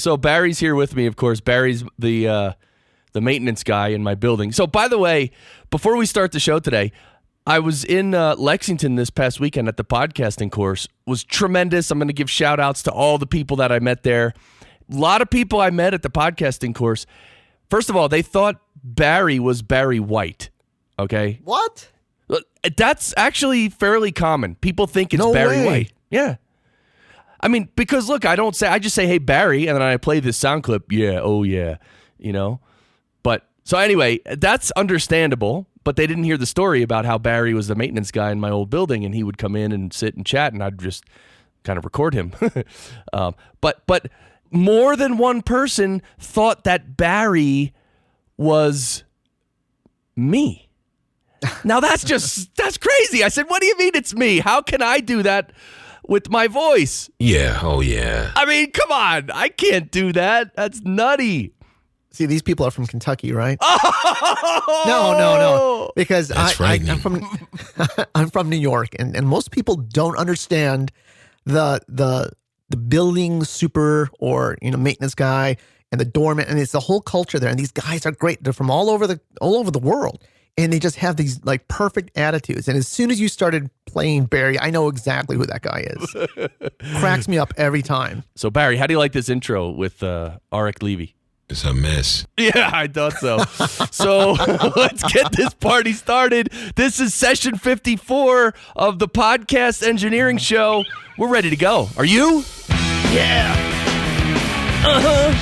So Barry's here with me, of course. Barry's the maintenance guy in my building. So, by the way, before we start the show today, I was in Lexington this past weekend at the podcasting course. It was tremendous. I'm going to give shout-outs to all the people that I met there. A lot of people I met at the podcasting course. First of all, they thought Barry was Barry White, okay? What? That's actually fairly common. People think it's Barry White. Yeah. I mean, because look, I just say, hey, Barry, and then I play this sound clip. Yeah, oh yeah, you know? But, so anyway, that's understandable, but they didn't hear the story about how Barry was the maintenance guy in my old building, and he would come in and sit and chat, and I'd just kind of record him. But more than one person thought that Barry was me. Now that's crazy. I said, what do you mean it's me? How can I do that with my voice? Yeah, oh yeah. I mean, come on. I can't do that. That's nutty. See, these people are from Kentucky, right? Oh! No. Because I'm from New York, and most people don't understand the building super or maintenance guy and the doorman, and it's the whole culture there. And these guys are great. They're from all over the world, and they just have these like perfect attitudes. And as soon as you started playing Barry, I know exactly who that guy is. Cracks me up every time. So Barry, how do you like this intro with Arik Levy? It's a mess. Yeah, I thought so. So let's get this party started. This is session 54 of the Podcast Engineering Show. We're ready to go. Are you? Yeah. Uh-huh.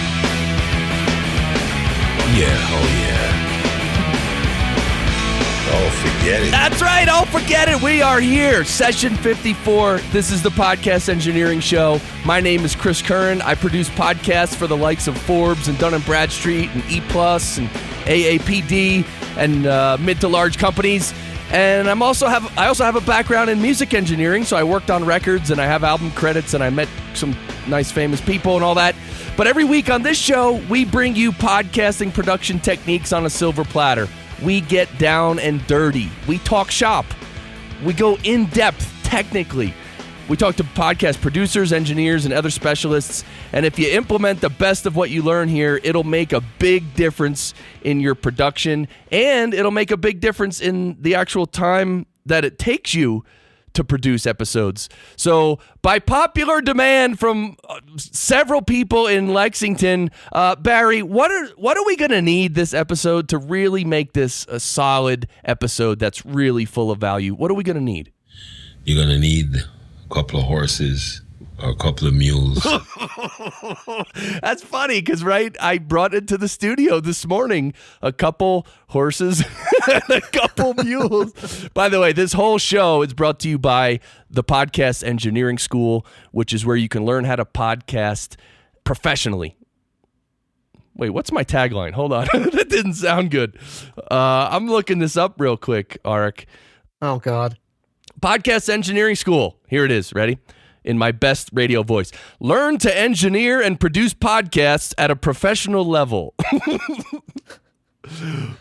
Yeah, oh yeah. Oh, forget it. That's right. Oh, forget it. We are here. Session 54. This is the Podcast Engineering Show. My name is Chris Curran. I produce podcasts for the likes of Forbes and Dun & Bradstreet and E+ and AAPD and mid to large companies. And I also have a background in music engineering, so I worked on records and I have album credits and I met some nice famous people and all that. But every week on this show, we bring you podcasting production techniques on a silver platter. We get down and dirty. We talk shop. We go in depth technically. We talk to podcast producers, engineers, and other specialists. And if you implement the best of what you learn here, it'll make a big difference in your production, and it'll make a big difference in the actual time that it takes you to produce episodes. So by popular demand from several people in Lexington, Barry, what are we going to need this episode to really make this a solid episode that's really full of value? What are we going to need? You're going to need a couple of horses or a couple of mules. That's funny because, right, I brought into the studio this morning a couple horses and a couple mules. By the way, this whole show is brought to you by the Podcast Engineering School, which is where you can learn how to podcast professionally. Wait, what's my tagline? Hold on. That didn't sound good. I'm looking this up real quick, Arik. Oh, God. Podcast Engineering School. Here it is. Ready? In my best radio voice. Learn to engineer and produce podcasts at a professional level.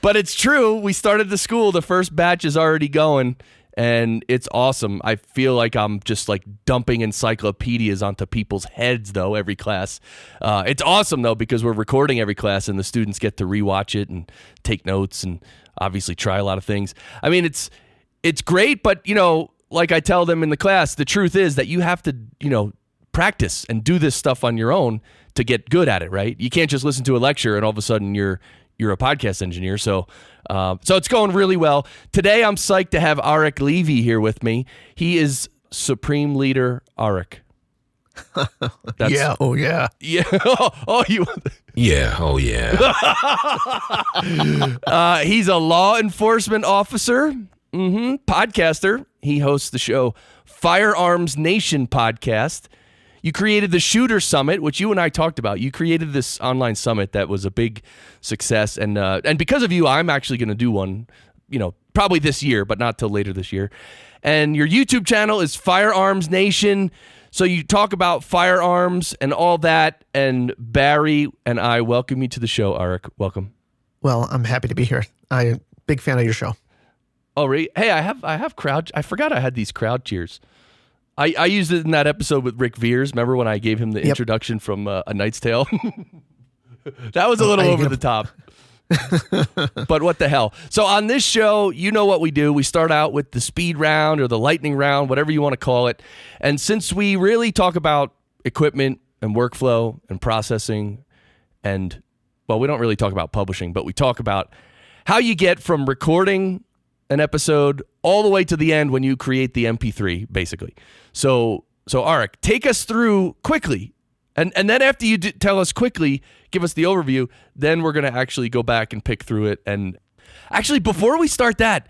But it's true. We started the school. The first batch is already going, and it's awesome. I feel like I'm just like dumping encyclopedias onto people's heads, though, every class. It's awesome, though, because we're recording every class, and the students get to rewatch it and take notes and obviously try a lot of things. I mean, it's great, but, like I tell them in the class, the truth is that you have to, practice and do this stuff on your own to get good at it, right? You can't just listen to a lecture and all of a sudden you're a podcast engineer. So it's going really well. Today, I'm psyched to have Arik Levy here with me. He is Supreme Leader Arik. Yeah. Oh, yeah. Yeah. You. Yeah. Oh, yeah. He's a law enforcement officer. Podcaster. He hosts the show Firearms Nation podcast. You created the Shooter Summit, which you and I talked about. You created this online summit that was a big success, and because of you, I'm actually going to do one, probably this year, but not till later this year. And your YouTube channel is Firearms Nation. So you talk about firearms and all that. And Barry and I welcome you to the show, Arik. Welcome. Well, I'm happy to be here. I'm a big fan of your show. Oh, really? Hey, I have crowd. I forgot I had these crowd cheers. I used it in that episode with Rick Veers. Remember when I gave him the introduction from A Knight's Tale? That was a little over the top. But what the hell? So on this show, you know what we do. We start out with the speed round or the lightning round, whatever you want to call it. And since we really talk about equipment and workflow and processing and, well, we don't really talk about publishing, but we talk about how you get from recording an episode all the way to the end when you create the MP3, basically. So Arik, take us through quickly. And then after you tell us quickly, give us the overview, then we're going to actually go back and pick through it. And actually, before we start that,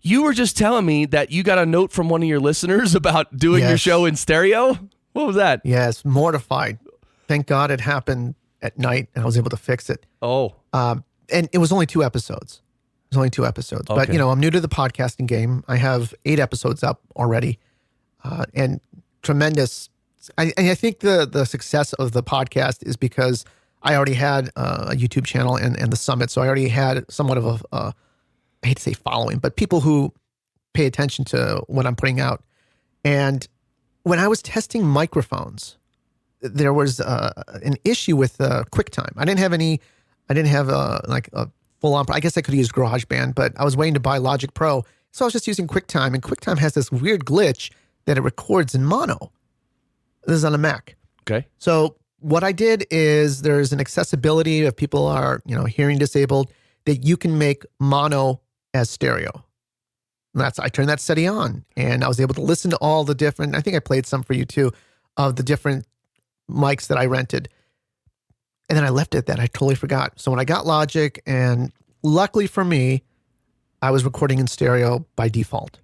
you were just telling me that you got a note from one of your listeners about doing your show in stereo. What was that? Yes, mortified. Thank God it happened at night and I was able to fix it. Oh. And it was only 2 episodes. It was only 2 episodes. Okay. But, I'm new to the podcasting game. I have 8 episodes up already. And tremendous. I think the success of the podcast is because I already had a YouTube channel and the summit. So I already had somewhat of I hate to say following, but people who pay attention to what I'm putting out. And when I was testing microphones, there was an issue with QuickTime. I didn't have a full on, I guess I could use GarageBand, but I was waiting to buy Logic Pro. So I was just using QuickTime, and QuickTime has this weird glitch that it records in mono. This is on a Mac. Okay. So what I did is there's an accessibility if people are, hearing disabled, that you can make mono as stereo. And I turned that setting on and I was able to listen to all the different, I think I played some for you too, of the different mics that I rented. And then I left it at that. I totally forgot. So when I got Logic, and luckily for me, I was recording in stereo by default.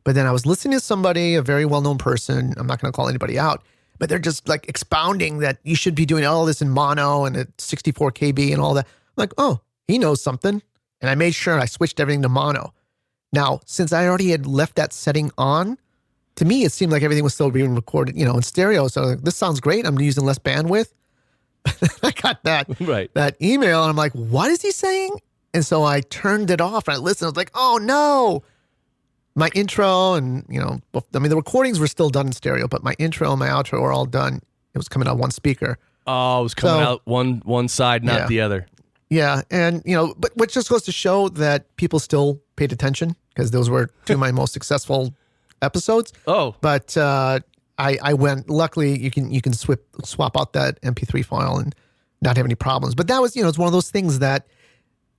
But then I was listening to somebody, a very well-known person, I'm not going to call anybody out, but they're just like expounding that you should be doing all this in mono and at 64 KB and all that. I'm like, oh, he knows something. And I made sure I switched everything to mono. Now, since I already had left that setting on, to me, it seemed like everything was still being recorded, in stereo. So I was like, this sounds great. I'm using less bandwidth. I got that email and I'm like, what is he saying? And so I turned it off and I listened. I was like, oh no. My intro and, the recordings were still done in stereo, but my intro and my outro were all done. It was coming out one speaker. Oh, it was coming out one side, not the other. Yeah. And, but what just goes to show that people still paid attention, because those were 2 of my most successful episodes. Oh. But I went, luckily you can swap out that MP3 file and not have any problems. But that was, it's one of those things that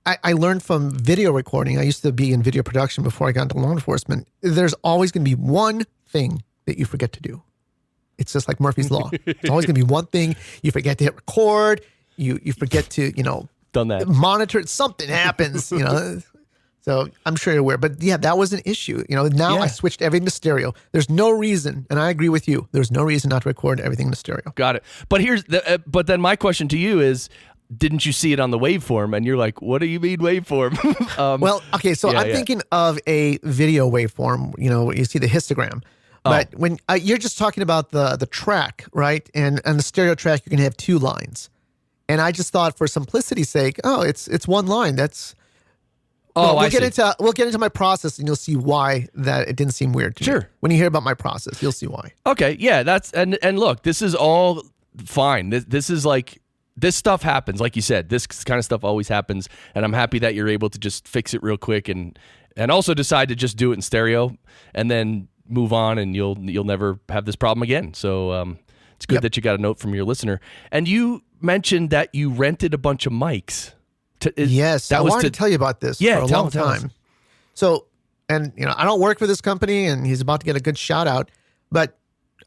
I learned from video recording. I used to be in video production before I got into law enforcement. There's always going to be one thing that you forget to do. It's just like Murphy's Law. It's always going to be one thing. You forget to hit record. You forget to, done that. Monitor it. Something happens, So I'm sure you're aware. But yeah, that was an issue. Now I switched everything to stereo. There's no reason, and I agree with you, there's no reason not to record everything to stereo. Got it. But but then my question to you is, didn't you see it on the waveform? And you're like, what do you mean waveform? Well, okay, so I'm thinking of a video waveform, you see the histogram. But when you're just talking about the track, right? And the stereo track, you're going to have 2 lines. And I just thought, for simplicity's sake, it's one line. That's... we'll get into my process, and you'll see why that it didn't seem weird to me. Sure. When you hear about my process, you'll see why. Okay, yeah, that's and look, this is all fine. This is like, this stuff happens, like you said. This kind of stuff always happens, and I'm happy that you're able to just fix it real quick and also decide to just do it in stereo and then move on, and you'll never have this problem again. So it's good that you got a note from your listener. And you mentioned that you rented a bunch of mics. Yes, I wanted to tell you about this for a long time. So, and I don't work for this company, and he's about to get a good shout out, but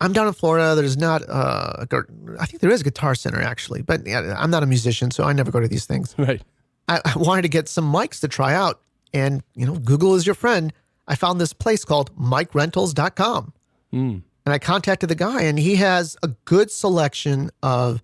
I'm down in Florida. There's not I think there is a Guitar Center actually, but I'm not a musician, so I never go to these things. Right. I wanted to get some mics to try out, and Google is your friend. I found this place called MicRentals.com, and I contacted the guy, and he has a good selection of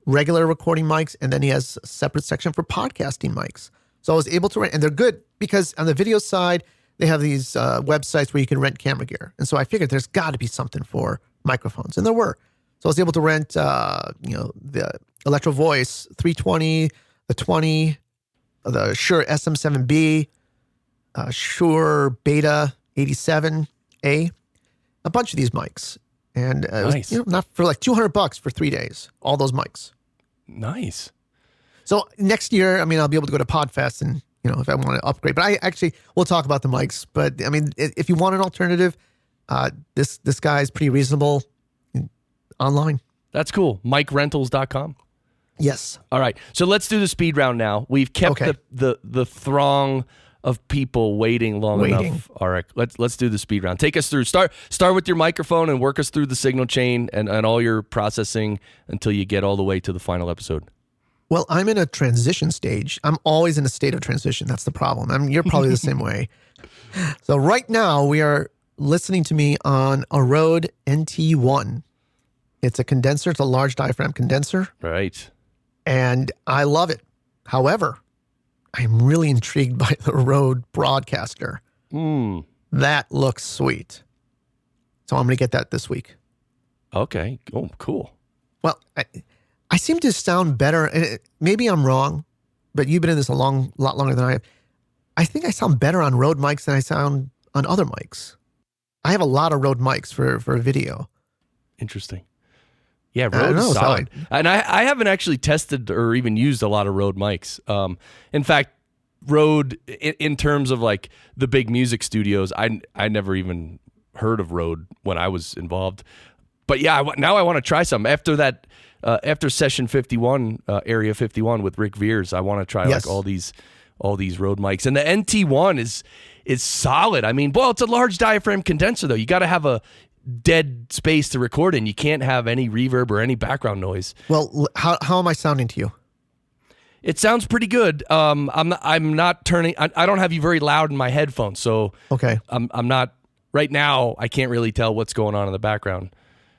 regular recording mics, and then he has a separate section for podcasting mics. So I was able to rent, and they're good because on the video side, they have these websites where you can rent camera gear. And so I figured there's got to be something for microphones, and there were. So I was able to rent, the Electro Voice 320, the 20, the Shure SM7B, Shure Beta 87A, a bunch of these mics. And it Nice. was, not for like $200 for 3 days, all those mics. Nice. So next year, I'll be able to go to PodFest and, if I want to upgrade. But we'll talk about the mics. But if you want an alternative, this guy is pretty reasonable online. That's cool. MikeRentals.com. Yes. All right. So let's do the speed round now. We've kept Okay. the throng of people waiting long enough. Arik, let's do the speed round. Take us through. Start with your microphone and work us through the signal chain and all your processing until you get all the way to the final episode. Well, I'm in a transition stage. I'm always in a state of transition. That's the problem. You're probably the same way. So right now we are listening to me on a Rode NT1. It's a condenser. It's a large diaphragm condenser. Right. And I love it. However, I'm really intrigued by the Rode Broadcaster. That looks sweet. So I'm going to get that this week. Okay. Oh, cool. Well, I seem to sound better. And maybe I'm wrong, but you've been in this a lot longer than I have. I think I sound better on Rode mics than I sound on other mics. I have a lot of Rode mics for video. Interesting. Yeah, Rode is solid. And I haven't actually tested or even used a lot of Rode mics. In fact, Rode, in terms of like the big music studios, I never even heard of Rode when I was involved. But yeah, now I want to try some. After that, after session 51, area 51 with Rick Veers, I want to try like all these Rode mics. And the NT1 is solid. It's a large diaphragm condenser though. You got to have a dead space to record in. You can't have any reverb or any background noise. Well, how am I sounding to you? It sounds pretty good. I'm not turning. I don't have you very loud in my headphones, so okay. I'm not right now. I can't really tell what's going on in the background.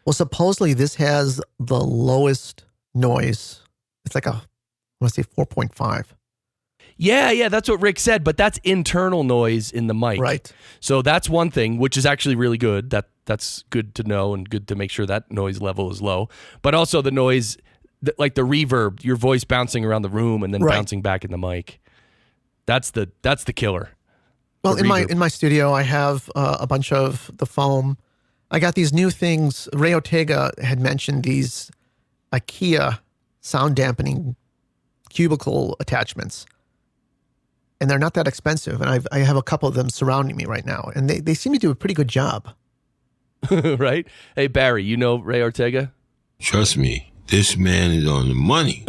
Well, supposedly this has the lowest noise. It's like I want to say 4.5. Yeah, that's what Rick said, but that's internal noise in the mic. Right. So that's one thing, which is actually really good. That's good to know and good to make sure that noise level is low. But also the noise, like the reverb, your voice bouncing around the room and then bouncing back in the mic. That's the killer. Well, in my studio, I have a bunch of the foam. I got these new things. Ray Ortega had mentioned these IKEA sound dampening cubicle attachments. And they're not that expensive. And I have a couple of them surrounding me right now. And they seem to do a pretty good job. Right? Hey, Barry, you know Ray Ortega? Trust me, this man is on the money.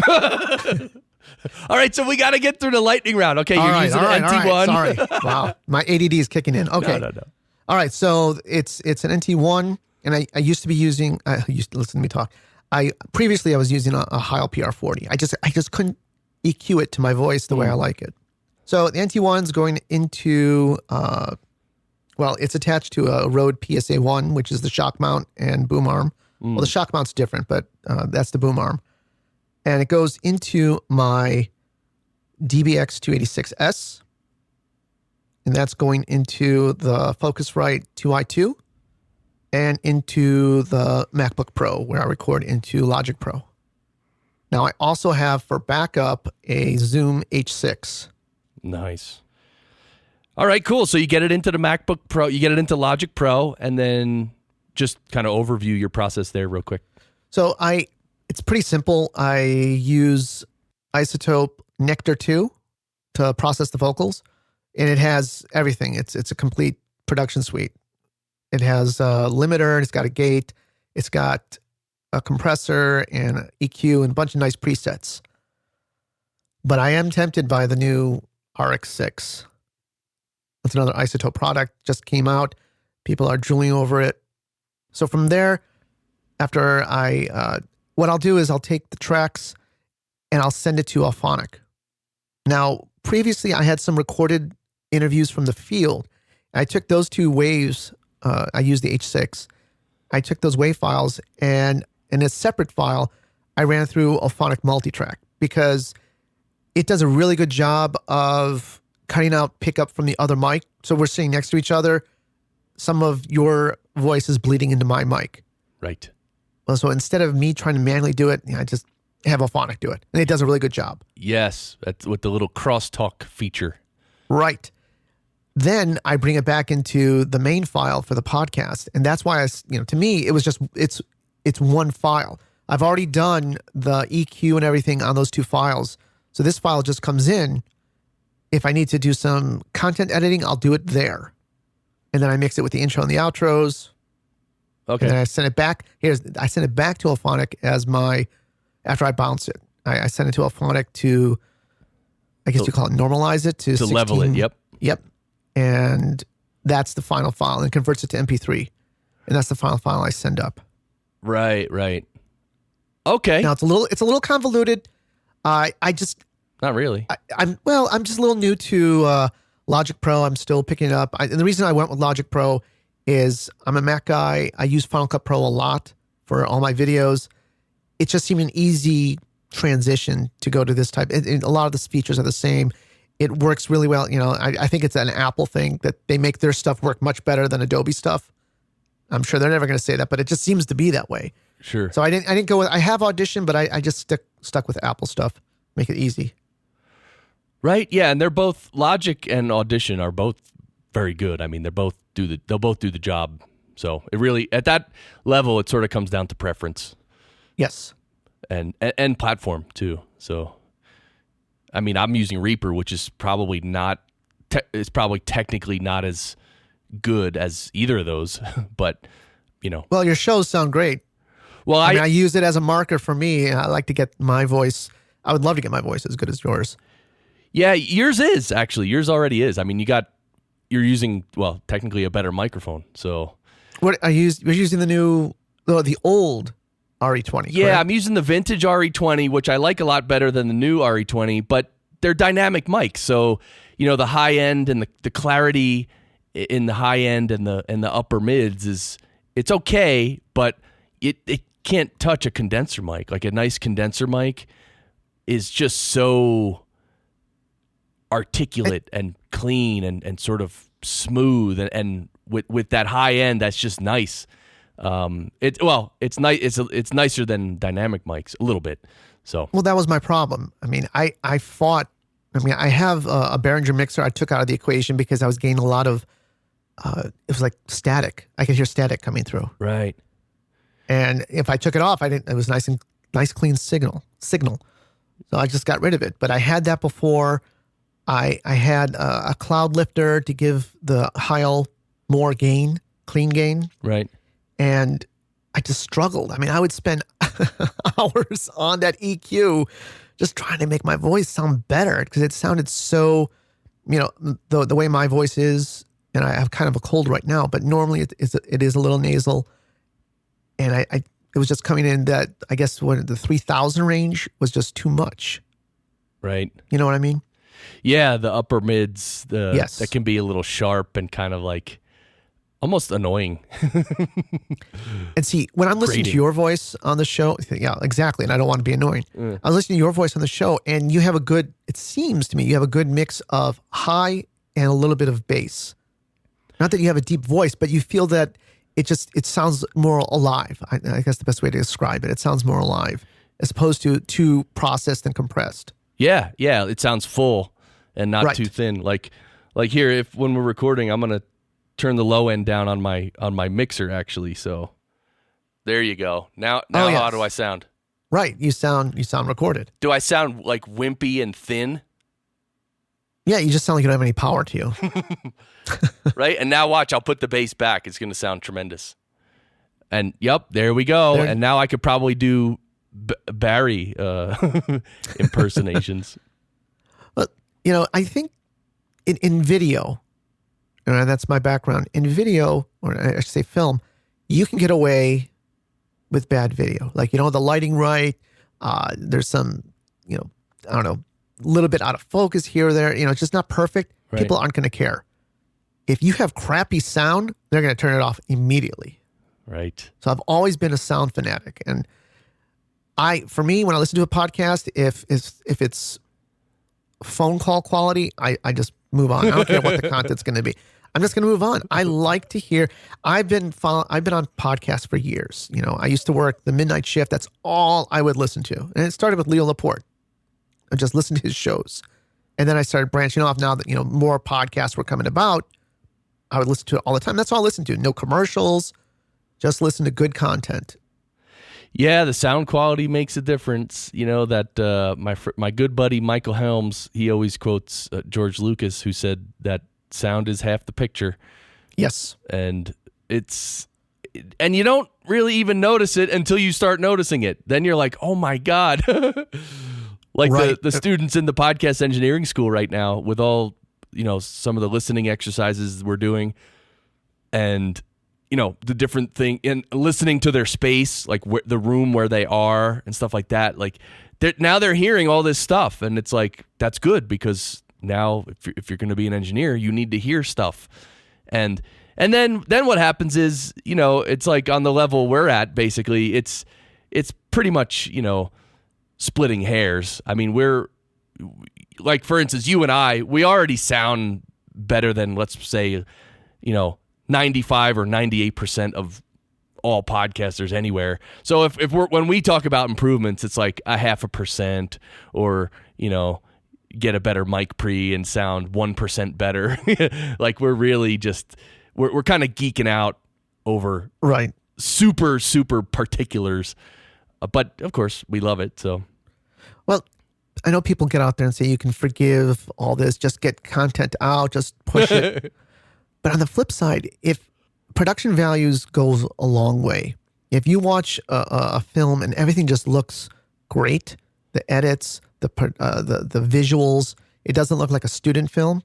All right, so we got to get through the lightning round. Okay, you're using an NT1. All right, sorry. Wow, my ADD is kicking in. Okay. No. All right, so it's an NT1, and I used to be using, listen to me talk. Previously I was using a Heil PR40. I just couldn't EQ it to my voice the way I like it. So the NT1's going into, it's attached to a Rode PSA1, which is the shock mount and boom arm. Well, the shock mount's different, but that's the boom arm. And it goes into my DBX 286S. And that's going into the Focusrite 2i2 and into the MacBook Pro, where I record into Logic Pro. Now, I also have for backup a Zoom H6. Nice. All right, cool. So you get it into the MacBook Pro, you get it into Logic Pro, and then just kind of overview your process there real quick. So it's pretty simple. I use Isotope Nectar 2 to process the vocals, and it has everything. It's a complete production suite. It has a limiter, it's got a gate, it's got a compressor and an EQ and a bunch of nice presets. But I am tempted by the new RX6. That's another Isotope product, just came out. People are drooling over it. So from there, after what I'll do is I'll take the tracks and I'll send it to Alphonic. Now, previously I had some recorded interviews from the field. I took those two waves, I used the H6. I took those wave files and in a separate file, I ran through Alphonic Multitrack because it does a really good job of cutting out pickup from the other mic. So we're sitting next to each other. Some of your voice is bleeding into my mic. Right. Well, so instead of me trying to manually do it, I just have Alphonic do it. And it does a really good job. Yes, that's with the little crosstalk feature. Right. then I bring it back into the main file for the podcast. And that's why to me, it was just, it's one file. I've already done the EQ and everything on those 2 files. So this file just comes in. If I need to do some content editing, I'll do it there. And then I mix it with the intro and the outros. Okay. And then I send it back. I send it back to Alphonic after I bounce it. I send it to Alphonic to, I guess you call it normalize it to 16, level it. Yep. And that's the final file, and converts it to MP3. And that's the final file I send up. Right. Okay. Now it's a little convoluted. I just Not really. I'm just a little new to Logic Pro. I'm still picking it up. And the reason I went with Logic Pro is I'm a Mac guy. I use Final Cut Pro a lot for all my videos. It just seemed an easy transition to go to this type. A lot of the features are the same. It works really well. I think it's an Apple thing that they make their stuff work much better than Adobe stuff. I'm sure they're never going to say that, but it just seems to be that way. Sure. So I didn't go with, I have Audition, but I just stuck with Apple stuff. Make it easy. Right. Yeah. And they're both, Logic and Audition are both very good. I mean, they'll both do the job. So it really, at that level, it sort of comes down to preference. Yes. And platform too. So, I mean, I'm using Reaper, which is probably technically not as good as either of those, but Well, your shows sound great. Well, I use it as a marker for me. I like to get my voice. I would love to get my voice as good as yours. Yeah, yours is actually. Yours already is. I mean, you're using, well, technically a better microphone. So what you're using the old RE20. Yeah, correct? I'm using the vintage RE20, which I like a lot better than the new RE20, but they're dynamic mics. So, the high end and the clarity in the high end and the upper mids it's okay, but it can't touch a condenser mic. Like a nice condenser mic is just so articulate and clean and sort of smooth and with that high end, that's just nice. It's nice. It's nicer than dynamic mics a little bit. So well, that was my problem. I mean, I have a Behringer mixer I took out of the equation because I was getting a lot of it was like static. I could hear static coming through. Right. And if I took it off, it was nice clean signal. So I just got rid of it. But I had that before. I had a cloud lifter to give the Heil more gain, clean gain. Right. And I just struggled. I mean, I would spend hours on that EQ just trying to make my voice sound better because it sounded so, the way my voice is, and I have kind of a cold right now, but normally it is a little nasal. And it was just coming in that, I guess, when the 3,000 range was just too much. Right. You know what I mean? Yeah, the upper mids, yes. That can be a little sharp and kind of like almost annoying. And see, when I'm listening to your voice on the show, yeah, exactly, and I don't want to be annoying. I was listening to your voice on the show, and it seems to me, you have a good mix of high and a little bit of bass. Not that you have a deep voice, but you feel that it sounds more alive. I guess the best way to describe it. It sounds more alive as opposed to too processed and compressed. Yeah, it sounds full and not right. too thin. Like here, when we're recording, I'm gonna turn the low end down on my mixer actually. So there you go. Now yes. How do I sound? Right, you sound recorded. Do I sound like wimpy and thin? Yeah, you just sound like you don't have any power to you. Right, and now watch, I'll put the bass back. It's gonna sound tremendous. And yep, there we go. And now I could probably do Barry impersonations. But I think in video, and that's my background, in video, or I should say film, you can get away with bad video. Like, the lighting right, there's some, I don't know, a little bit out of focus here or there, it's just not perfect. Right. People aren't going to care. If you have crappy sound, they're going to turn it off immediately. Right. So I've always been a sound fanatic. And for me, when I listen to a podcast, if it's phone call quality, I just move on. I don't care what the content's going to be. I'm just going to move on. I like to hear. I've been on podcasts for years. I used to work the midnight shift. That's all I would listen to. And it started with Leo Laporte. I just listened to his shows. And then I started branching off. Now that, more podcasts were coming about, I would listen to it all the time. That's all I listen to. No commercials, just listen to good content. Yeah, the sound quality makes a difference. My good buddy Michael Helms, he always quotes George Lucas, who said that sound is half the picture. Yes. And you don't really even notice it until you start noticing it. Then you're like, oh my God. Like right. the students in the podcast engineering school right now with all, some of the listening exercises we're doing and, the different thing in listening to their space, like the room where they are and stuff like that. Like now they're hearing all this stuff and it's like, that's good because now if you're going to be an engineer, you need to hear stuff. And then what happens is, it's like on the level we're at, basically it's pretty much, splitting hairs. I mean, we're like, for instance, you and I, we already sound better than, let's say, 95 or 98% of all podcasters anywhere. So when we talk about improvements, it's like 0.5% or, get a better mic pre and sound 1% better. Like we're really just, we're kind of geeking out over right. super, super particulars. But of course we love it. So, well, I know people get out there and say you can forgive all this, just get content out, just push it. But on the flip side, if production values goes a long way, if you watch a film and everything just looks great, the edits, the visuals, it doesn't look like a student film.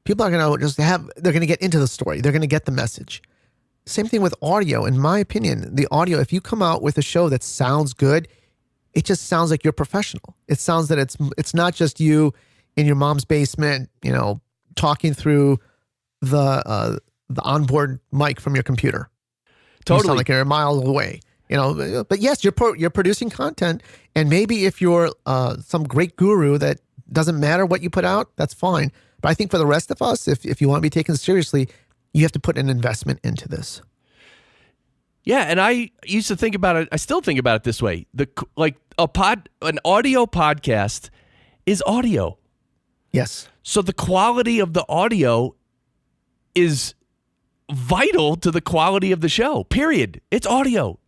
People are going to they're going to get into the story. They're going to get the message. Same thing with audio. In my opinion, the audio, if you come out with a show that sounds good, it just sounds like you're professional. It sounds that it's not just you in your mom's basement, talking through the onboard mic from your computer. Totally. You sound like you're a mile away. But yes, you're producing content, and maybe if you're some great guru that doesn't matter what you put out, that's fine. But I think for the rest of us, if you want to be taken seriously, you have to put an investment into this. Yeah, and I used to think about it. I still think about it this way: an audio podcast is audio. Yes. So the quality of the audio is vital to the quality of the show. Period. It's audio.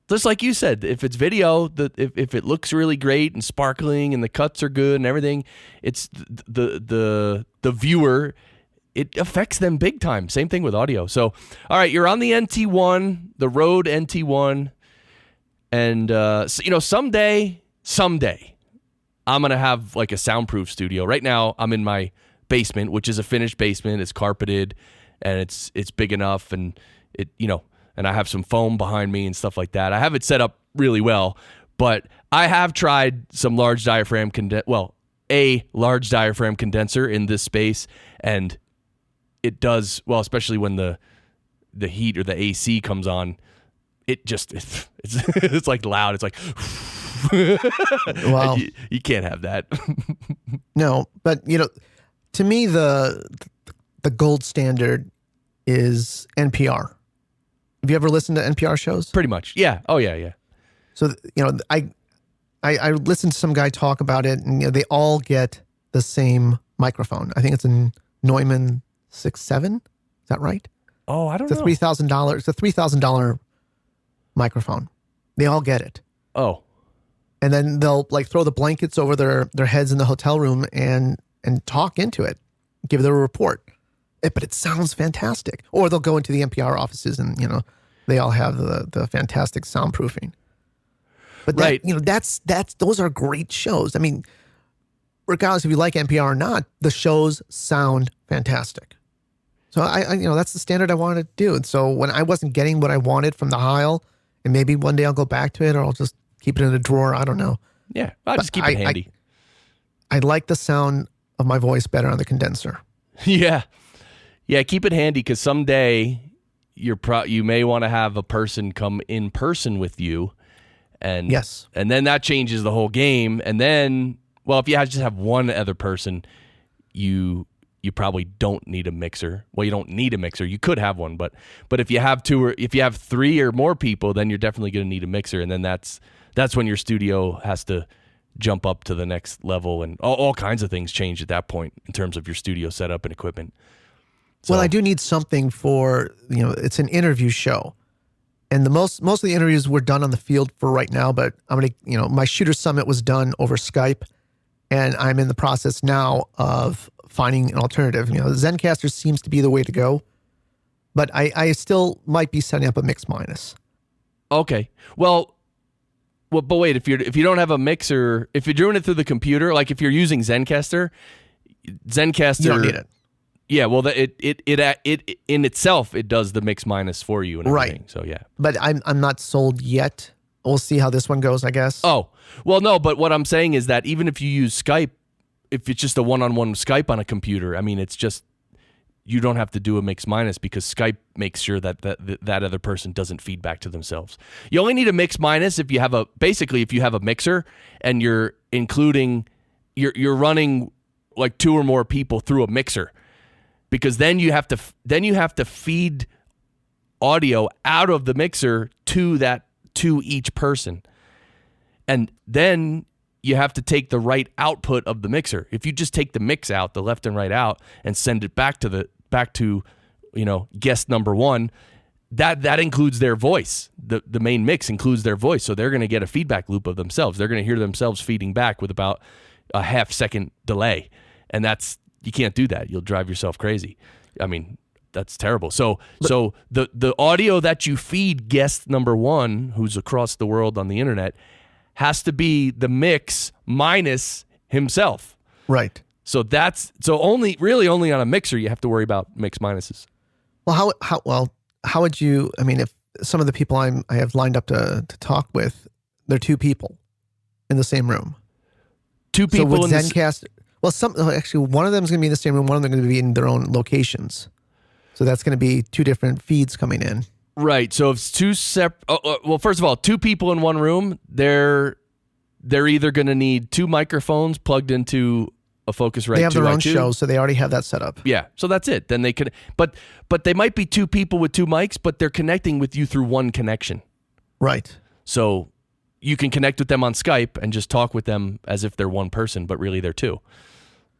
Just like you said, if it's video, if it looks really great and sparkling and the cuts are good and everything, it's the viewer. It affects them big time. Same thing with audio. So, all right, you're on the NT1, the Rode NT1, and someday, I'm gonna have like a soundproof studio. Right now, I'm in my basement, which is a finished basement. It's carpeted, and it's big enough, and and I have some foam behind me and stuff like that. I have it set up really well, but I have tried some large diaphragm a large diaphragm condenser in this space, and it does well, especially when the heat or the AC comes on. It just it's like loud. It's like wow. You can't have that. No, but to me the gold standard is NPR. Have you ever listened to NPR shows? Pretty much. Yeah. Oh yeah. So I listened to some guy talk about it, and they all get the same microphone. I think it's a Neumann 6.7. Is that right? Oh, I don't know. It's $3,000. It's a $3,000 microphone. They all get it. Oh. And then they'll like throw the blankets over their heads in the hotel room and talk into it, give their report. But it sounds fantastic. Or they'll go into the NPR offices and they all have the fantastic soundproofing. But that, right. Those are great shows. I mean, regardless if you like NPR or not, the shows sound fantastic. So I that's the standard I wanted to do. And so when I wasn't getting what I wanted from the Heil, and maybe one day I'll go back to it, or I'll just keep it in a drawer. I don't know. Yeah, I'll just keep it handy. I like the sound of my voice better on the condenser. Yeah, keep it handy because someday you may want to have a person come in person with you, and yes, and then that changes the whole game. And then, well, if you just have one other person, you probably don't need a mixer. Well, you don't need a mixer. You could have one, but if you have two or if you have three or more people, then you're definitely going to need a mixer. And then that's when your studio has to jump up to the next level, and all kinds of things change at that point in terms of your studio setup and equipment. So, Well, I do need something for, it's an interview show. And most of the interviews were done on the field for right now, but I'm going to, my Shooter Summit was done over Skype, and I'm in the process now of finding an alternative. Zencastr seems to be the way to go, but I still might be setting up a mix minus. Okay. Well, but wait, if you don't have a mixer, if you're doing it through the computer, like if you're using Zencastr, You don't need it. Yeah, well, it in itself, it does the mix minus for you and everything. Right. So yeah. But I'm not sold yet. We'll see how this one goes, I guess. Oh, well, no, but what I'm saying is that even if you use Skype, if it's just a one-on-one Skype on a computer, I mean, it's just, you don't have to do a mix minus because Skype makes sure that other person doesn't feed back to themselves. You only need a mix minus if you have if you have a mixer and you're running like two or more people through a mixer, because then you have to feed audio out of the mixer to each person. And then you have to take the right output of the mixer. If you just take the mix out, the left and right out, and send it back to guest number one, that includes their voice. The main mix includes their voice, so they're going to get a feedback loop of themselves. They're going to hear themselves feeding back with about a half-second delay, and you can't do that. You'll drive yourself crazy. I mean, that's terrible. So the audio that you feed guest number one, who's across the world on the internet, has to be the mix minus himself. Right. So only on a mixer you have to worry about mix minuses. Well, how would you? I mean, if some of the people I have lined up to talk with, they're two people in the same room. Two people so with in Zencastr. Actually, one of them is going to be in the same room. One of them is going to be in their own locations. So that's going to be two different feeds coming in. Right. So if it's two separate, well, first of all, two people in one room, they're either going to need two microphones plugged into a Focusrite. They have their own 2x2. show, so they already have that set up. Yeah. So that's it. Then they could, but they might be two people with two mics, but they're connecting with you through one connection. Right. So you can connect with them on Skype and just talk with them as if they're one person, but really they're two.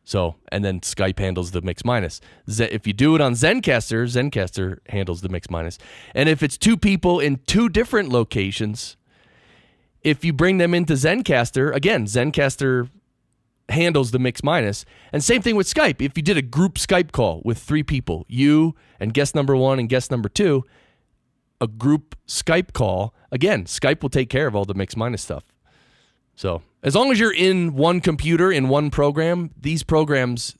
So, and then Skype handles the mix minus. If you do it on Zencastr handles the mix minus. And if it's two people in two different locations, if you bring them into Zencastr, again, Zencastr handles the mix minus. And same thing with Skype. If you did a group Skype call with three people, you and guest number one and guest number two, a group Skype call, again, Skype will take care of all the mix minus stuff. So as long as you're in one computer, in one program, these programs,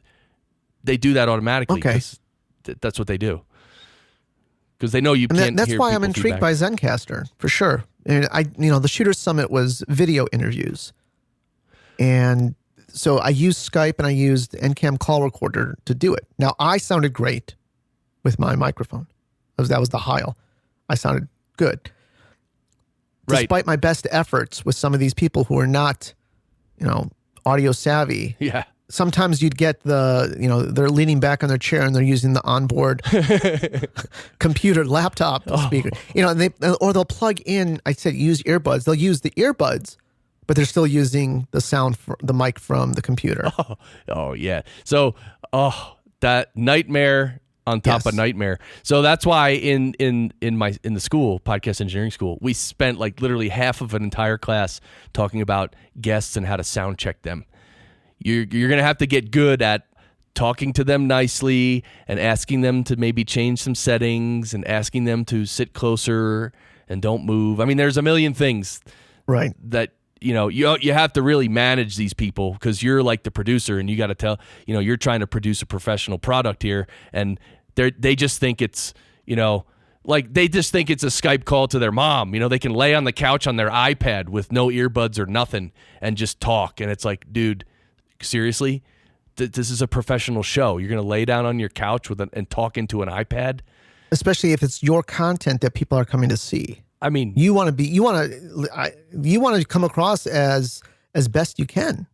they do that automatically. Okay. That's what they do. Because they know you can't That's hear why I'm people intrigued by Zencastr, for sure. And the Shooter Summit was video interviews. And so I used Skype and I used NCAM call recorder to do it. Now, I sounded great with my microphone. That was the Heil. I sounded good. Right. Despite my best efforts with some of these people who are not, audio savvy. Yeah. Sometimes you'd get they're leaning back on their chair and they're using the onboard computer laptop speaker. Or they'll plug in, I said use earbuds. They'll use the earbuds, but they're still using the sound, the mic from the computer. Oh yeah. So, that nightmare on top of nightmare. So that's why in the school, podcast engineering school, we spent like literally half of an entire class talking about guests and how to sound check them. You're going to have to get good at talking to them nicely and asking them to maybe change some settings and asking them to sit closer and don't move. I mean, there's a million things right that you have to really manage these people because you're like the producer and you got to tell, you're trying to produce a professional product here, and they just think it's, they just think it's a Skype call to their mom. They can lay on the couch on their iPad with no earbuds or nothing and just talk. And it's like, dude, seriously? This is a professional show. You're going to lay down on your couch and talk into an iPad? Especially if it's your content that people are coming to see. I mean, you want to come across as best you can.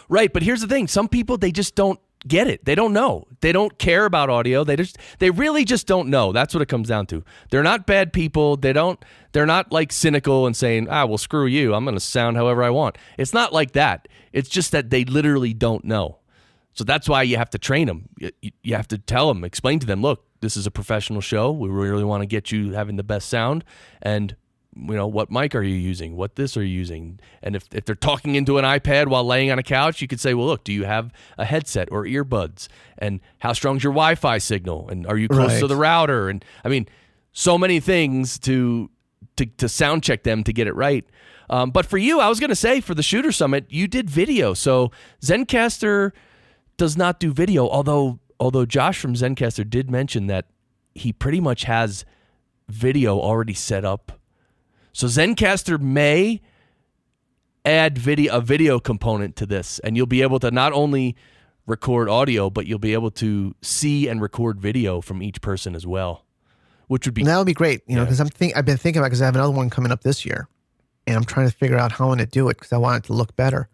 Right, but here's the thing. Some people, they just don't get it. They don't know. They don't care about audio. They really just don't know. That's what it comes down to. They're not bad people. They're not like cynical and saying, well, screw you. I'm going to sound however I want. It's not like that. It's just that they literally don't know. So that's why you have to train them. You have to tell them, explain to them, look, this is a professional show. We really want to get you having the best sound. And, what mic are you using? What this are you using? And if they're talking into an iPad while laying on a couch, you could say, well, look, do you have a headset or earbuds? And how strong's your Wi-Fi signal? And are you close to the router? And I mean, so many things to sound check them to get it right. But for you, I was going to say, for the Shooter Summit, you did video. So Zencastr does not do video, although Josh from Zencastr did mention that he pretty much has video already set up. So Zencastr may add a video component to this, and you'll be able to not only record audio, but you'll be able to see and record video from each person as well, which would be... That would be great, because I've been thinking about, because I have another one coming up this year, and I'm trying to figure out how I'm going to do it because I want it to look better.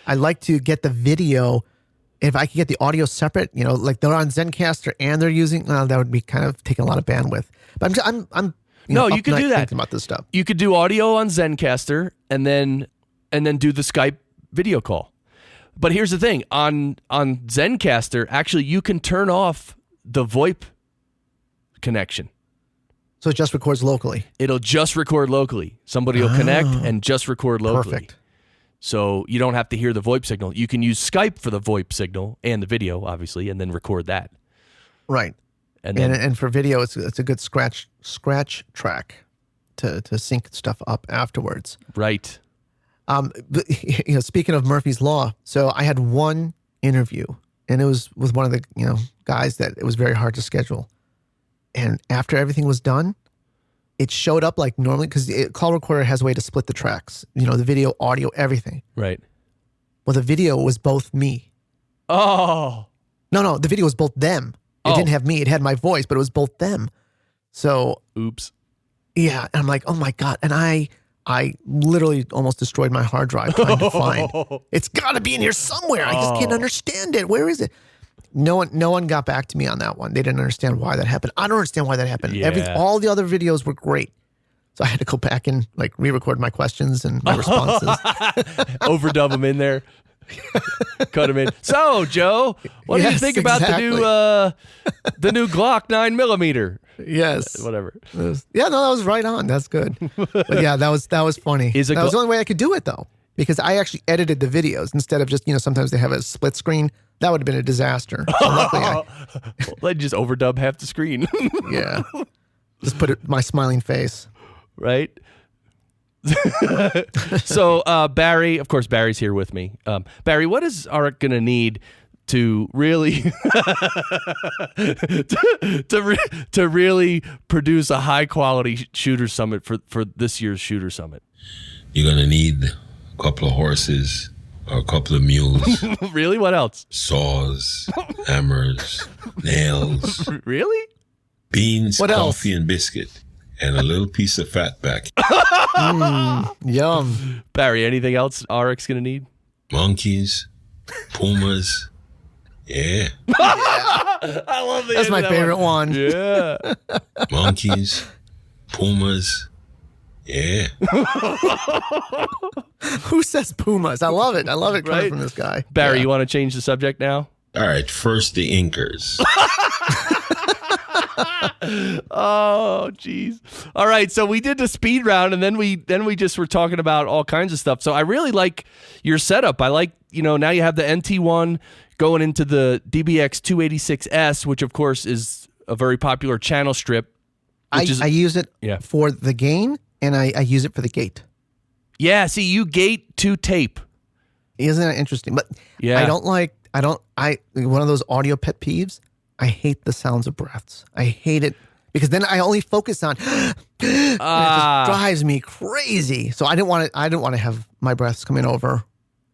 I'd like to get the video... If I could get the audio separate, like they're on Zencastr and they're using, that would be kind of taking a lot of bandwidth. But I'm you could do that. Thinking about this stuff. You could do audio on Zencastr and then do the Skype video call. But here's the thing: on Zencastr, actually, you can turn off the VoIP connection. So it just records locally. It'll just record locally. Somebody will connect and just record locally. Perfect. So you don't have to hear the VoIP signal. You can use Skype for the VoIP signal and the video, obviously, and then record that. Right. And for video, it's a good scratch track to sync stuff up afterwards. Right. Speaking of Murphy's Law, so I had one interview, and it was with one of the guys that it was very hard to schedule. And after everything was done, it showed up like normally, because Call Recorder has a way to split the tracks, the video, audio, everything. Right. Well, the video was both me. Oh. No, the video was both them. It didn't have me. It had my voice, but it was both them. So. Oops. Yeah. And I'm like, oh my God. And I literally almost destroyed my hard drive trying to find. It's got to be in here somewhere. I just can't understand it. Where is it? No one got back to me on that one. They didn't understand why that happened. I don't understand why that happened. Yeah. All the other videos were great. So I had to go back and re-record my questions and my responses. Overdub them in there. Cut them in. So, Joe, what do you think about the new Glock 9mm? Yes. Whatever. That was right on. That's good. But yeah, that was funny. That was the only way I could do it, though, because I actually edited the videos instead of just, sometimes they have a split screen. That would have been a disaster. So luckily let's just overdub half the screen. Yeah. Just put my smiling face. Right? So Barry, of course, Barry's here with me. Barry, what is Arik going to need to really to really produce a high quality shooter summit for this year's shooter summit? You're going to need a couple of horses or a couple of mules. Really? What else? Saws, hammers, nails. Really? Beans, what coffee, else? And biscuit. And a little piece of fat back. Yum. Barry, anything else Arik's going to need? Monkeys, pumas. Yeah. I love That's my favorite one. Yeah. Monkeys, pumas. Yeah. Who says pumas? I love it. Coming Right? from this guy. Barry, Yeah. you want to change the subject now? All right. First, the Inkers. Oh, geez. All right, so we did the speed round, and then we just were talking about all kinds of stuff. So I really like your setup. I like, now you have the NT1 going into the DBX 286S, which of course is a very popular channel strip. I use it for the gain, and I use it for the gate. Yeah, see, you gate to tape. Isn't that interesting? But yeah. One of those audio pet peeves, I hate the sounds of breaths. I hate it because then I only focus on and it just drives me crazy. So I didn't want to have my breaths coming over.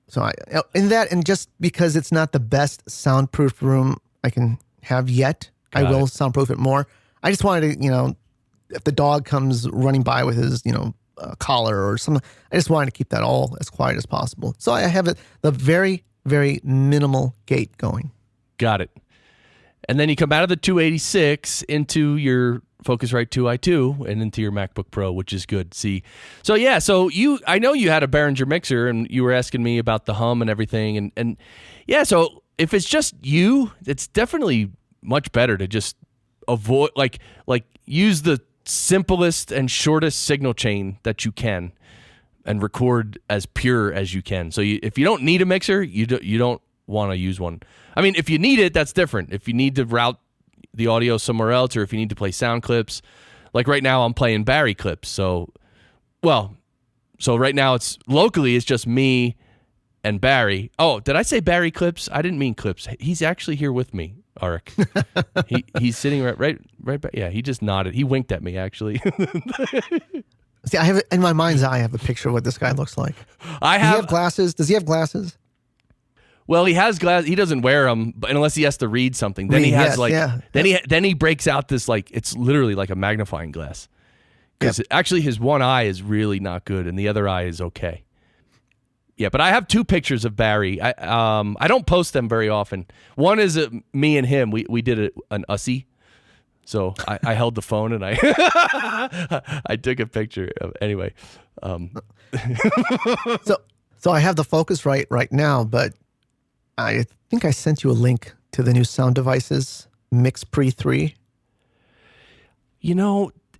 So and just because it's not the best soundproof room I can have yet, I will soundproof it more. I just wanted to, if the dog comes running by with his, collar or something, I just wanted to keep that all as quiet as possible. So I have the very, very minimal gate going. Got it. And then you come out of the 286 into your Focusrite 2i2 and into your MacBook Pro, which is good. See, so yeah, I know you had a Behringer mixer, and you were asking me about the hum and everything, and yeah. So if it's just you, it's definitely much better to just avoid like use the simplest and shortest signal chain that you can, and record as pure as you can. So if you don't need a mixer, you don't want to use one. I mean, if you need it, that's different. If you need to route the audio somewhere else, or if you need to play sound clips, like right now I'm playing Barry clips. So right now it's just me and Barry. Oh, did I say Barry clips? I didn't mean clips. He's actually here with me, Arik. He's sitting right back. Yeah, he just nodded. He winked at me, actually. See, I have in my mind's eye, I have a picture of what this guy looks like. Does he have glasses? Does he have glasses? Well, he has glasses. He doesn't wear them, but unless he has to read something. Then he has Then he breaks out this it's literally like a magnifying glass. Because actually his one eye is really not good, and the other eye is okay. Yeah, but I have two pictures of Barry. I don't post them very often. One is me and him. We did an Ussie. So I held the phone and I I took a picture. Anyway. So I have the Focusrite right now, but I think I sent you a link to the new Sound Devices MixPre 3.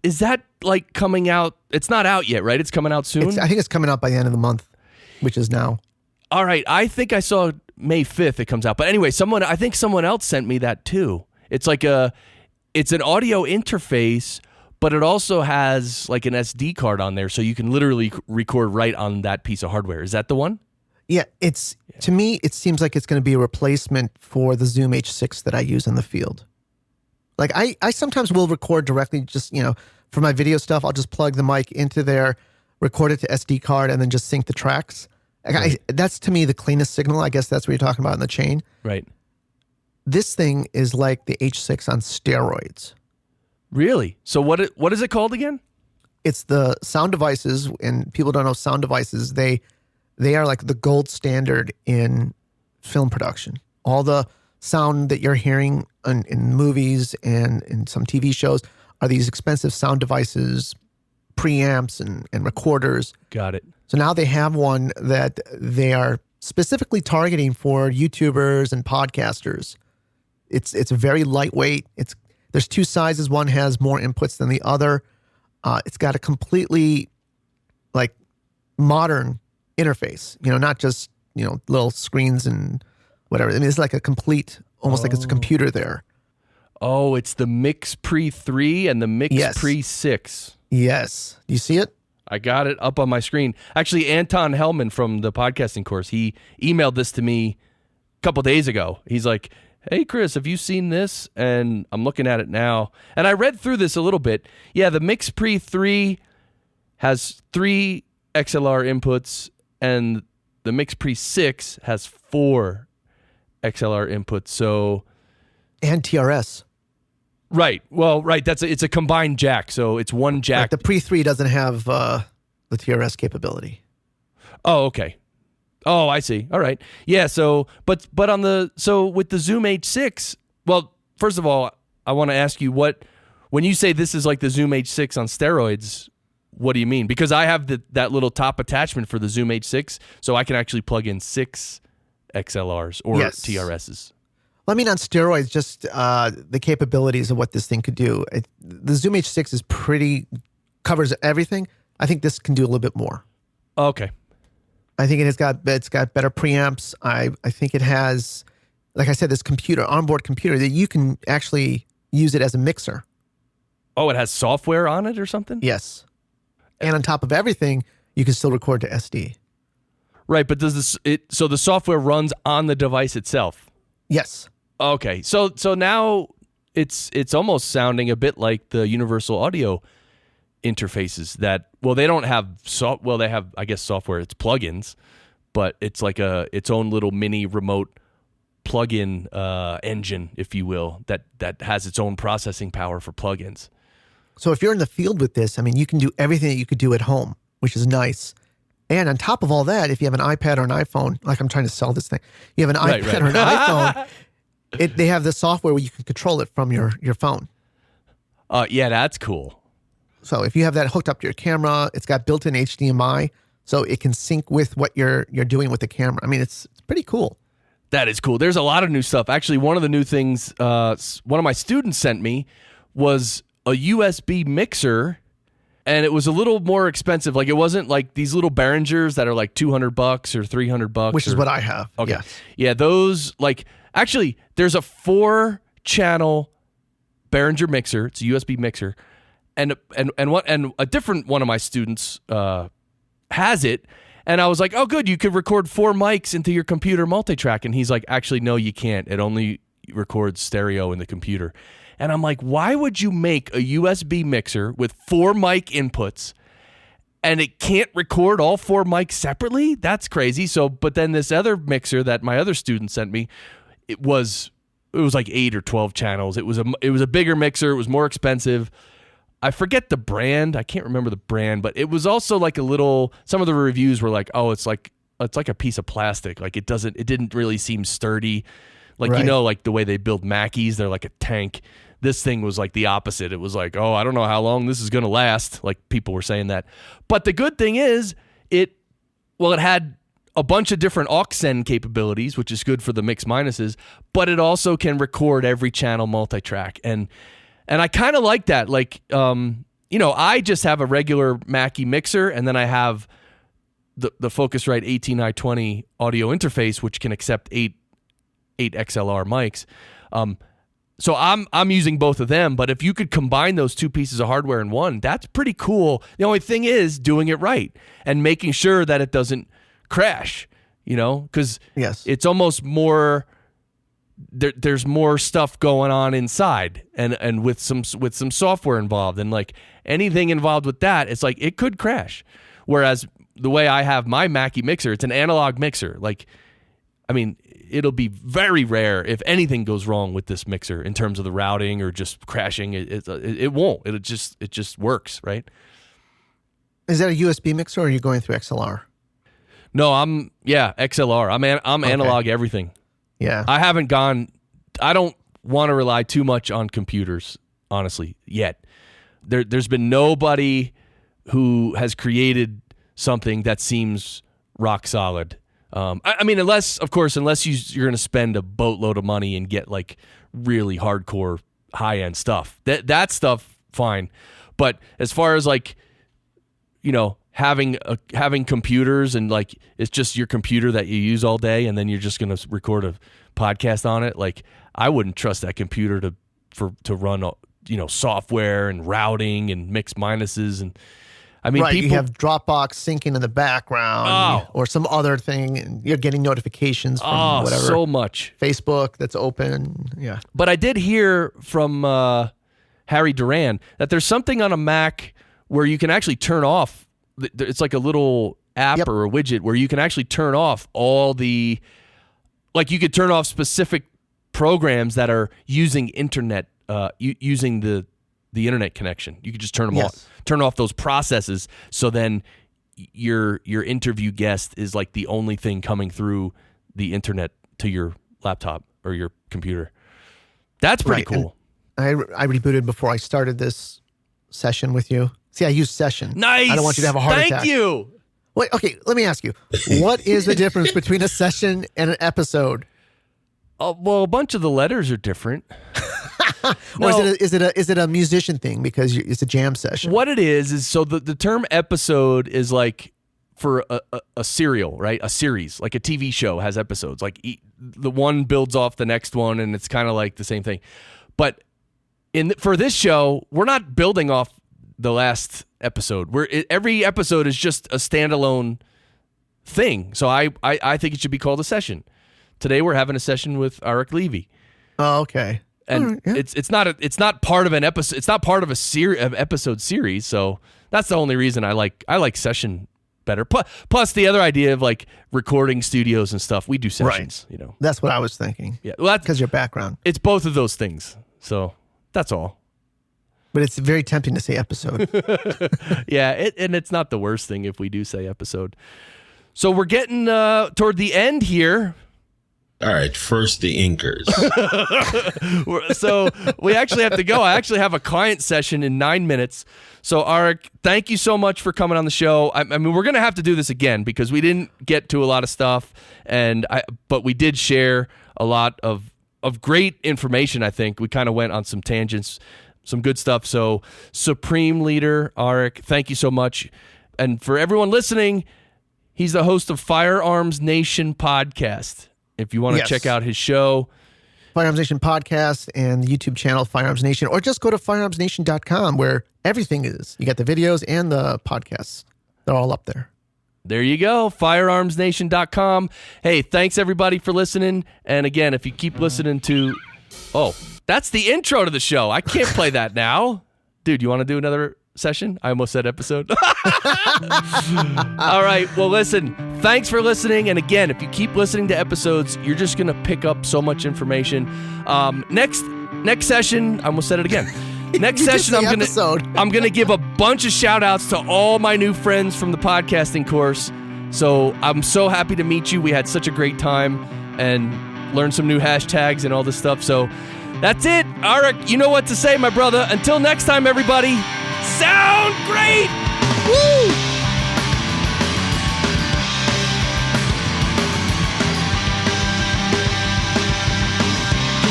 Is that like coming out? It's not out yet, right? It's coming out soon? I think it's coming out by the end of the month, which is now. All right. I think I saw May 5th it comes out. But anyway, I think someone else sent me that too. It's like it's an audio interface, but it also has like an SD card on there, so you can literally record right on that piece of hardware. Is that the one? Yeah, to me, it seems like it's going to be a replacement for the Zoom H6 that I use in the field. Like I sometimes will record directly, just, for my video stuff, I'll just plug the mic into there, record it to SD card, and then just sync the tracks. Right. That's, to me, the cleanest signal. I guess that's what you're talking about in the chain. Right. This thing is like the H6 on steroids. Really? So what is it called again? It's the Sound Devices, and people don't know Sound Devices. They are like the gold standard in film production. All the sound that you're hearing in movies and in some TV shows are these expensive sound devices, preamps and recorders. Got it. So now they have one that they are specifically targeting for YouTubers and podcasters. It's very lightweight. There's two sizes. One has more inputs than the other. It's got a completely like modern interface, not just, little screens and whatever. I mean, it's like a complete, almost like it's a computer there. Oh, it's the MixPre 3 and the MixPre 6. Yes. Do you see it? I got it up on my screen. Actually, Anton Hellman from the podcasting course, he emailed this to me a couple days ago. He's like, hey, Chris, have you seen this? And I'm looking at it now. And I read through this a little bit. Yeah, the MixPre 3 has 3 XLR inputs, and the MixPre 6 has 4 XLR inputs. So, and TRS. Right. Well, right. It's a combined jack, so it's one jack. Like the Pre 3 doesn't have the TRS capability. Oh, okay. Oh, I see. All right. Yeah. So, but with the Zoom H6, well, first of all, I want to ask you when you say this is like the Zoom H6 on steroids, what do you mean? Because I have that little top attachment for the Zoom H6, so I can actually plug in 6 XLRs or TRSs. Well, I mean, on steroids, just the capabilities of what this thing could do. The Zoom H6 covers everything. I think this can do a little bit more. Okay. I think it's got better preamps. I think it has, like I said, this onboard computer that you can actually use it as a mixer. Oh, it has software on it or something? Yes. And on top of everything, you can still record to SD. Right, but so the software runs on the device itself? Yes. Okay. So now it's almost sounding a bit like the universal audio interfaces that, well, they don't have they have, I guess, software. It's plugins, but it's like its own little mini remote plugin engine, if you will, that has its own processing power for plugins. So if you're in the field with this, I mean, you can do everything that you could do at home, which is nice. And on top of all that, if you have an iPad or an iPhone, like I'm trying to sell this thing, you have an iPad or an iPhone, They have the software where you can control it from your phone. Yeah, that's cool. So if you have that hooked up to your camera, it's got built-in HDMI, so it can sync with what you're doing with the camera. I mean, it's pretty cool. That is cool. There's a lot of new stuff. Actually, one of the new things one of my students sent me was a USB mixer, and it was a little more expensive. Like, it wasn't like these little Behringers that are like $200 or $300. Which is what I have. Okay. Yes. Yeah, those, like, actually, there's a 4-channel Behringer mixer. It's a USB mixer. And a different one of my students has it. And I was like, oh, good, you could record 4 mics into your computer multitrack. And he's like, actually, no, you can't. It only records stereo in the computer. And I'm like, why would you make a USB mixer with 4 mic inputs and it can't record all 4 mics separately? That's crazy. So, but then this other mixer that my other student sent me, it was like 8 or 12 channels. It was a bigger mixer. It was more expensive. I forget the brand. I can't remember the brand, but it was also like a little, some of the reviews were like, oh, it's like a piece of plastic. Like it didn't really seem sturdy. Like, right. Like the way they build Mackies, they're like a tank. This thing was like the opposite. It was like, oh, I don't know how long this is going to last. Like people were saying that. But the good thing is it had a bunch of different aux capabilities, which is good for the mix minuses, but it also can record every channel multitrack. And I kind of like that. Like, I just have a regular Mackie mixer, and then I have the Focusrite 18i20 audio interface, which can accept 8 XLR mics. So I'm using both of them, but if you could combine those 2 pieces of hardware in one, that's pretty cool. The only thing is doing it right and making sure that it doesn't crash, because yes, it's almost more... There's more stuff going on inside and with some software involved, and like anything involved with that, it's like it could crash. Whereas the way I have my Mackie mixer, it's an analog mixer. Like, I mean, it'll be very rare if anything goes wrong with this mixer in terms of the routing or just crashing. It won't. It just works, right? Is that a USB mixer or are you going through XLR? No, XLR. I'm Okay. analog everything. Yeah. I don't want to rely too much on computers, honestly, yet. There's been nobody who has created something that seems rock solid. I mean, unless you're going to spend a boatload of money and get like really hardcore high-end stuff. That stuff, fine. But as far as like, having computers and like it's just your computer that you use all day and then you're just going to record a podcast on it, like I wouldn't trust that computer to run software and routing and mix minuses. And I mean, right, people you have Dropbox syncing in the background or some other thing, and you're getting notifications from whatever, so much Facebook that's open. Yeah. But I did hear from Harry Duran that there's something on a Mac where you can actually turn off. It's like a little app or a widget where you can actually turn off all the, like you could turn off specific programs that are using internet, using the internet connection. You could just turn them off, turn off those processes. So then your interview guest is like the only thing coming through the internet to your laptop or your computer. That's pretty cool. And I rebooted before I started this session with you. See, I use session. Nice. I don't want you to have a heart attack. Thank you. Wait, okay, let me ask you. What is the difference between a session and an episode? Well, a bunch of the letters are different. Or is it a musician thing because it's a jam session? What it is so the term episode is like for a serial, right? A series, like a TV show has episodes. Like the one builds off the next one, and it's kind of like the same thing. But for this show, we're not building off the last episode. Every episode is just a standalone thing. So I think it should be called a session. Today we're having a session with Arik Levy. Oh, okay. And it's not part of an episode. It's not part of of episode series. So that's the only reason I like session better. Plus the other idea of like recording studios and stuff. We do sessions. Right. That's what I was thinking. Yeah, well, that's because your background. It's both of those things. So that's all. But it's very tempting to say episode. Yeah, and it's not the worst thing if we do say episode. So we're getting toward the end here. All right, first the inkers. So we actually have to go. I actually have a client session in 9 minutes. So Arik, thank you so much for coming on the show. I mean, we're going to have to do this again because we didn't get to a lot of stuff, but we did share a lot of great information. I think we kind of went on some tangents, some good stuff. So Supreme Leader Arik, thank you so much. And for everyone listening, he's the host of Firearms Nation podcast. If you want to check out his show, Firearms Nation podcast and the YouTube channel Firearms Nation, or just go to firearmsnation.com where everything is. You got the videos and the podcasts. They're all up there. There you go, firearmsnation.com. Hey, thanks everybody for listening. And again, if you keep listening to... Oh, that's the intro to the show. I can't play that now. Dude, you want to do another session? I almost said episode. All right, well, listen, thanks for listening. And again, if you keep listening to episodes, you're just going to pick up so much information. Next session, I almost said it again. Next session, I'm gonna give a bunch of shout outs to all my new friends from the podcasting course. So I'm so happy to meet you. We had such a great time and learned some new hashtags and all this stuff. So that's it. Arik, you know what to say, my brother. Until next time, everybody, sound great! Woo!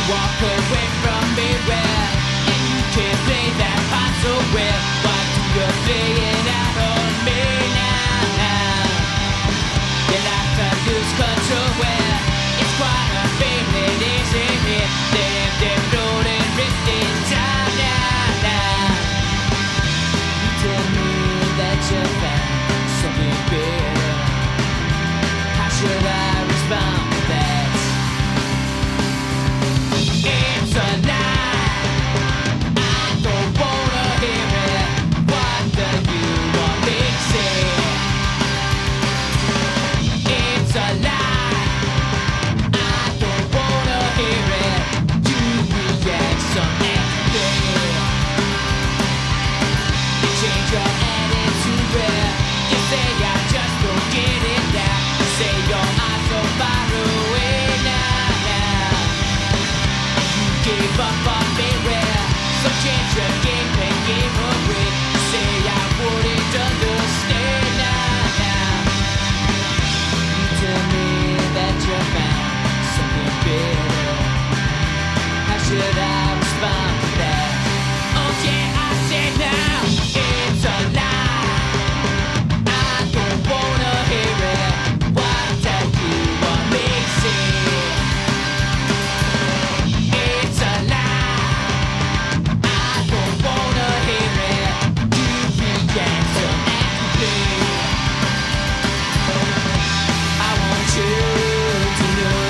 Walk away from me where you can't play that part so well. Why do you play it out on me now? You like to lose control where it's quite a feeling, isn't it? They're floating, drifting down now. You tell me that you found something better. How should I respond to that? It's a lie. I don't wanna hear it. What do you want me to say? It's a lie. I don't wanna hear it. You react so angry. You change your attitude where you say I just don't get it now. You say your eyes so far away now. Give up on me where some chance you gave and gave away. Say I wouldn't understand now. You tell me that you found something better. How should I respond to that? Oh yeah, I say now it's a lie. I don't wanna hear it. What do you want me to say? It's a lie. I don't wanna hear it. You react so angry. I want you to know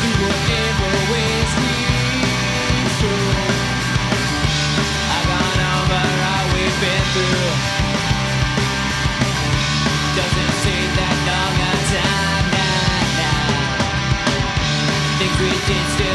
you will never always be true. I gone over all we've been through. Doesn't seem that long a time now. Things we did still